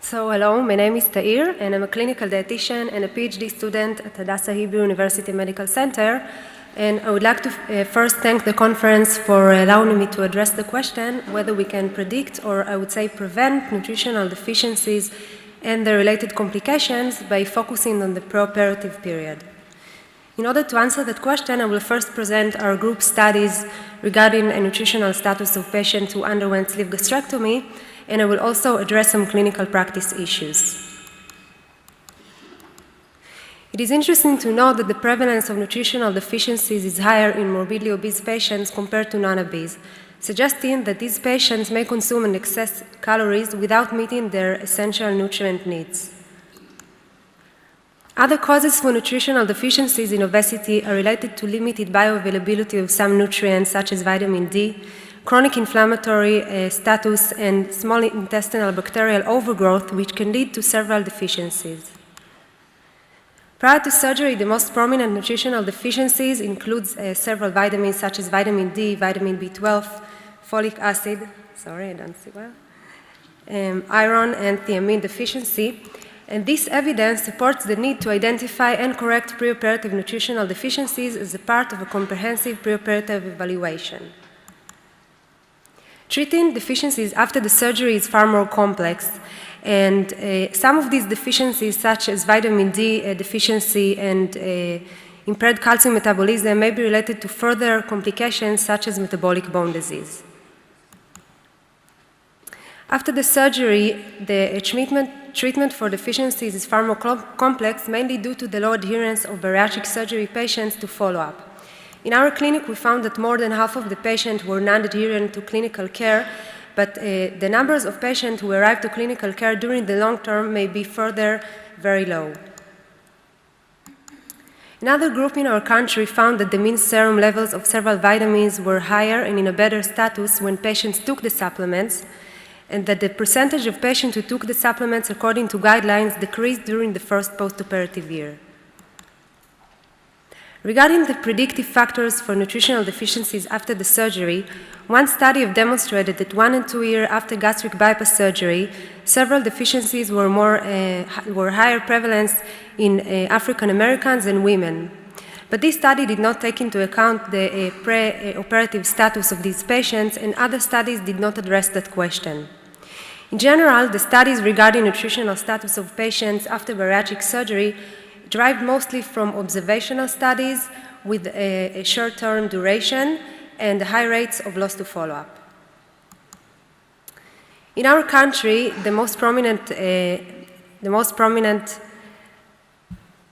So hello, my name is Tair, and I'm a clinical dietitian and a PhD student at Hadassah Hebrew University Medical Center. And I would like to first thank the conference for allowing me to address the question whether we can predict, or I would say prevent, nutritional deficiencies and the related complications by focusing on the preoperative period. In order to answer that question, I will first present our group studies regarding a nutritional status of patients who underwent sleeve gastrectomy, and I will also address some clinical practice issues. It is interesting to note that the prevalence of nutritional deficiencies is higher in morbidly obese patients compared to non-obese, suggesting that these patients may consume in excess calories without meeting their essential nutrient needs. Other causes for nutritional deficiencies in obesity are related to limited bioavailability of some nutrients such as vitamin D, chronic inflammatory status, and small intestinal bacterial overgrowth, which can lead to several deficiencies. Prior to surgery, the most prominent nutritional deficiencies include several vitamins such as vitamin D, vitamin B12, folic acid, iron, and thiamine deficiency. And this evidence supports the need to identify and correct preoperative nutritional deficiencies as a part of a comprehensive preoperative evaluation. Treating deficiencies after the surgery is far more complex, and some of these deficiencies, such as vitamin D deficiency and impaired calcium metabolism, may be related to further complications such as metabolic bone disease. After the surgery, the treatment for deficiencies is far more complex, mainly due to the low adherence of bariatric surgery patients to follow-up. In our clinic, we found that more than half of the patients were non-adherent to clinical care, but the numbers of patients who arrived to clinical care during the long term may be further very low. Another group in our country found that the mean serum levels of several vitamins were higher and in a better status when patients took the supplements, and that the percentage of patients who took the supplements according to guidelines decreased during the first postoperative year. Regarding the predictive factors for nutritional deficiencies after the surgery, one study have demonstrated that 1 and 2 years after gastric bypass surgery, several deficiencies were higher prevalence in African Americans and women. But this study did not take into account the pre-operative status of these patients, and other studies did not address that question. In general, the studies regarding nutritional status of patients after bariatric surgery derived mostly from observational studies with a short-term duration and high rates of loss to follow-up. In our country, the most prominent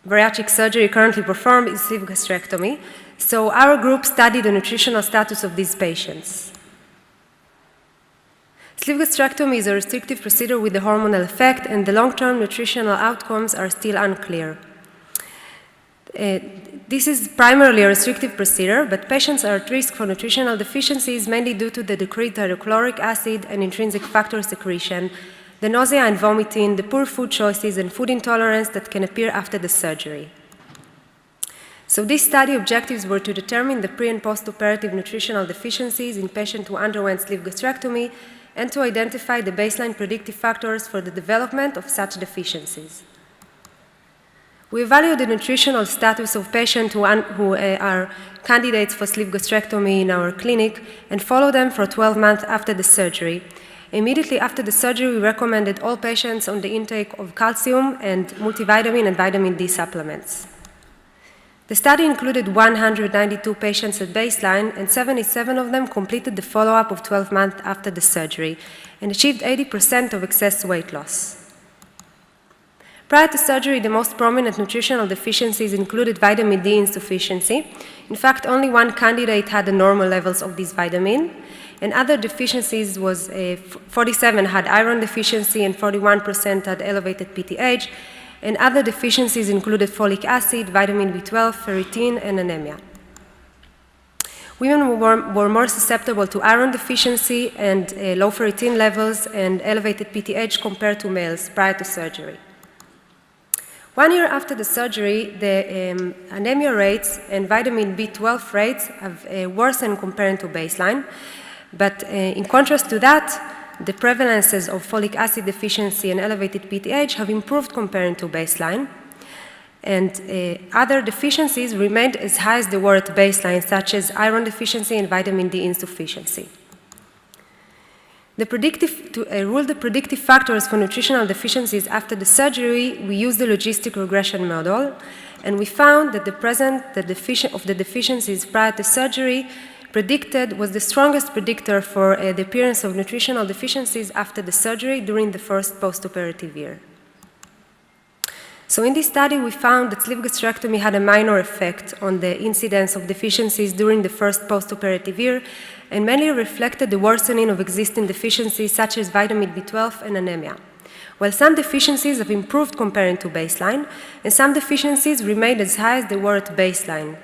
bariatric surgery currently performed is sleeve gastrectomy, so our group studied the nutritional status of these patients. Sleeve gastrectomy is a restrictive procedure with a hormonal effect, and the long-term nutritional outcomes are still unclear. This is primarily a restrictive procedure, but patients are at risk for nutritional deficiencies mainly due to the decreased hydrochloric acid and intrinsic factor secretion, the nausea and vomiting, the poor food choices, and food intolerance that can appear after the surgery. So these study objectives were to determine the pre- and post-operative nutritional deficiencies in patients who underwent sleeve gastrectomy and to identify the baseline predictive factors for the development of such deficiencies. We evaluate the nutritional status of patients who are candidates for sleeve gastrectomy in our clinic and follow them for 12 months after the surgery. Immediately after the surgery, we recommended all patients on the intake of calcium and multivitamin and vitamin D supplements. The study included 192 patients at baseline, and 77 of them completed the follow-up of 12 months after the surgery and achieved 80% of excess weight loss. Prior to surgery, the most prominent nutritional deficiencies included vitamin D insufficiency. In fact, only one candidate had the normal levels of this vitamin, and other deficiencies was 47 had iron deficiency and 41% had elevated PTH, and other deficiencies included folic acid, vitamin B12, ferritin, and anemia. Women were more susceptible to iron deficiency and low ferritin levels and elevated PTH compared to males prior to surgery. 1 year after the surgery, the anemia rates and vitamin B12 rates have worsened compared to baseline, but in contrast to that, the prevalences of folic acid deficiency and elevated PTH have improved compared to baseline. And other deficiencies remained as high as they were at baseline, such as iron deficiency and vitamin D insufficiency. To rule the predictive factors for nutritional deficiencies after the surgery, we used the logistic regression model, and we found that the presence of the deficiencies prior to surgery was the strongest predictor for the appearance of nutritional deficiencies after the surgery during the first postoperative year. So in this study, we found that sleeve gastrectomy had a minor effect on the incidence of deficiencies during the first postoperative year, and mainly reflected the worsening of existing deficiencies such as vitamin B12 and anemia, while some deficiencies have improved compared to baseline, and some deficiencies remained as high as they were at baseline.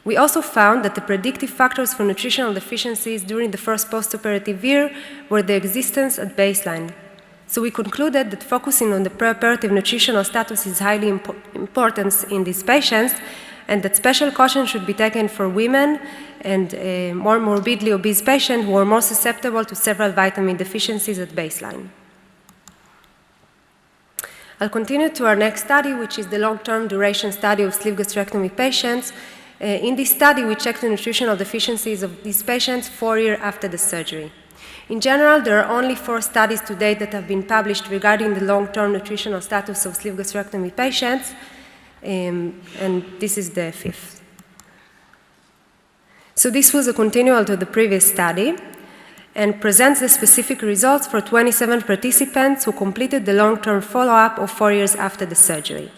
We also found that the predictive factors for nutritional deficiencies during the first postoperative year were the existence at baseline. So we concluded that focusing on the preoperative nutritional status is highly important in these patients, and that special caution should be taken for women and more morbidly obese patients who are more susceptible to several vitamin deficiencies at baseline. I'll continue to our next study, which is the long-term duration study of sleeve gastrectomy patients. In this study, we checked the nutritional deficiencies of these patients 4 years after the surgery. In general, there are only 4 studies to date that have been published regarding the long-term nutritional status of sleeve gastrectomy patients, and this is the 5th. So this was a continual to the previous study and presents the specific results for 27 participants who completed the long-term follow-up of 4 years after the surgery.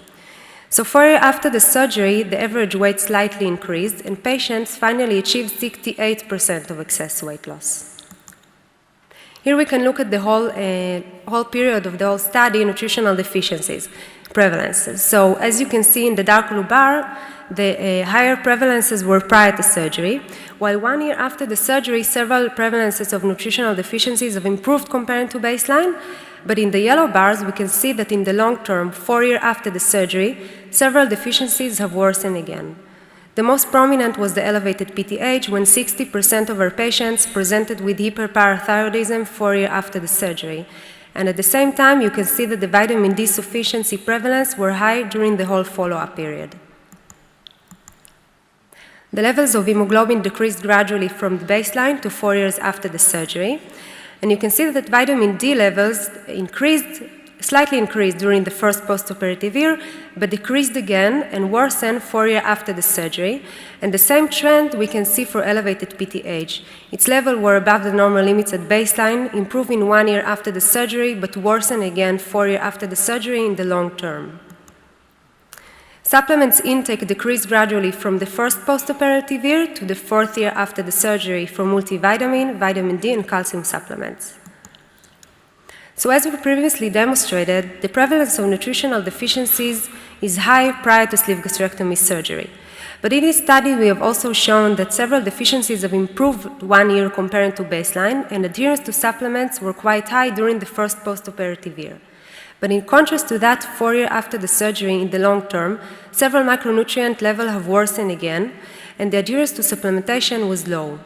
So 4 years after the surgery, the average weight slightly increased, and patients finally achieved 68% of excess weight loss. Here we can look at the whole period of the whole study, nutritional deficiencies, prevalences. So as you can see in the dark blue bar, the higher prevalences were prior to surgery, while 1 year after the surgery, several prevalences of nutritional deficiencies have improved compared to baseline. But in the yellow bars, we can see that in the long term, 4 years after the surgery, several deficiencies have worsened again. The most prominent was the elevated PTH, when 60% of our patients presented with hyperparathyroidism 4 years after the surgery. And at the same time, you can see that the vitamin D sufficiency prevalence were high during the whole follow-up period. The levels of hemoglobin decreased gradually from the baseline to 4 years after the surgery. And you can see that vitamin D levels slightly increased during the first postoperative year, but decreased again and worsened 4 years after the surgery. And the same trend we can see for elevated PTH. Its levels were above the normal limits at baseline, improving 1 year after the surgery, but worsened again 4 years after the surgery in the long term. Supplements intake decreased gradually from the first postoperative year to the 4th year after the surgery for multivitamin, vitamin D, and calcium supplements. So as we previously demonstrated, the prevalence of nutritional deficiencies is high prior to sleeve gastrectomy surgery. But in this study, we have also shown that several deficiencies have improved 1 year compared to baseline, and adherence to supplements were quite high during the first postoperative year. But in contrast to that, 4 years after the surgery in the long term, several micronutrient levels have worsened again, and the adherence to supplementation was low.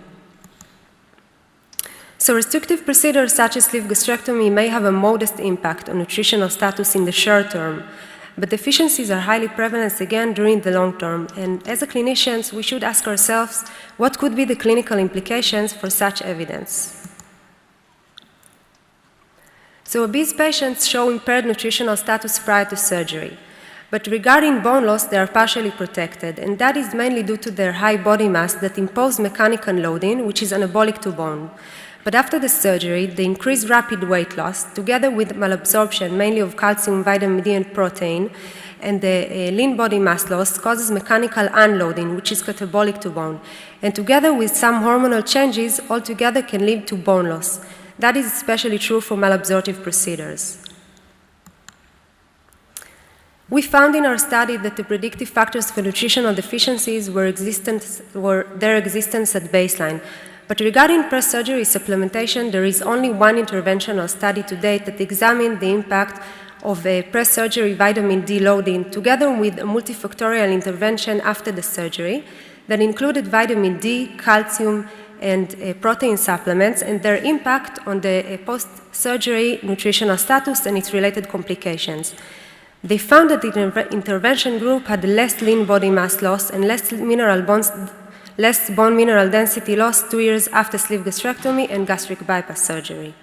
So restrictive procedures such as sleeve gastrectomy may have a modest impact on nutritional status in the short term, but deficiencies are highly prevalent again during the long term, and as clinicians, we should ask ourselves what could be the clinical implications for such evidence. So obese patients show impaired nutritional status prior to surgery. But regarding bone loss, they are partially protected, and that is mainly due to their high body mass that impose mechanical loading, which is anabolic to bone. But after the surgery, the increased rapid weight loss, together with malabsorption, mainly of calcium, vitamin D, and protein, and the lean body mass loss causes mechanical unloading, which is catabolic to bone. And together with some hormonal changes, altogether can lead to bone loss. That is especially true for malabsorptive procedures. We found in our study that the predictive factors for nutritional deficiencies were their existence at baseline. But regarding post-surgery supplementation, there is only one interventional study to date that examined the impact of post-surgery vitamin D loading together with a multifactorial intervention after the surgery that included vitamin D, calcium, and protein supplements and their impact on the post-surgery nutritional status and its related complications. They found that the intervention group had less lean body mass loss and less bone mineral density loss 2 years after sleeve gastrectomy and gastric bypass surgery.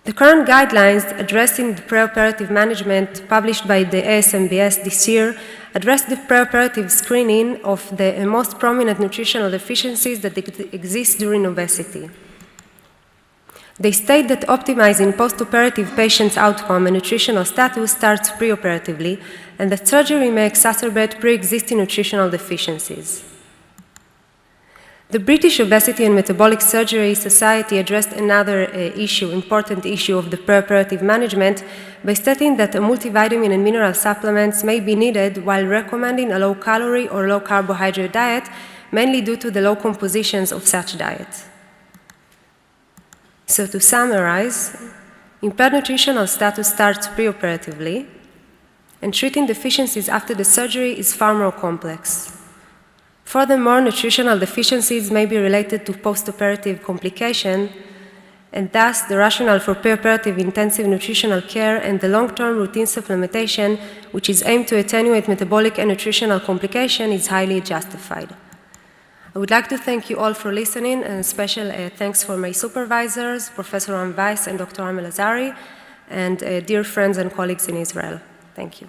The current guidelines addressing the preoperative management published by the ASMBS this year address the preoperative screening of the most prominent nutritional deficiencies that exist during obesity. They state that optimizing post-operative patients' outcome and nutritional status starts preoperatively, and that surgery may exacerbate pre-existing nutritional deficiencies. The British Obesity and Metabolic Surgery Society addressed another important issue of the preoperative management by stating that a multivitamin and mineral supplements may be needed while recommending a low-calorie or low-carbohydrate diet, mainly due to the low compositions of such diet. So to summarize, impaired nutritional status starts preoperatively, and treating deficiencies after the surgery is far more complex. Furthermore, nutritional deficiencies may be related to post-operative complication, and thus the rationale for preoperative intensive nutritional care and the long-term routine supplementation, which is aimed to attenuate metabolic and nutritional complication, is highly justified. I would like to thank you all for listening, and special thanks for my supervisors, Professor Ram Weiss and Dr. Amel Azari, and dear friends and colleagues in Israel. Thank you.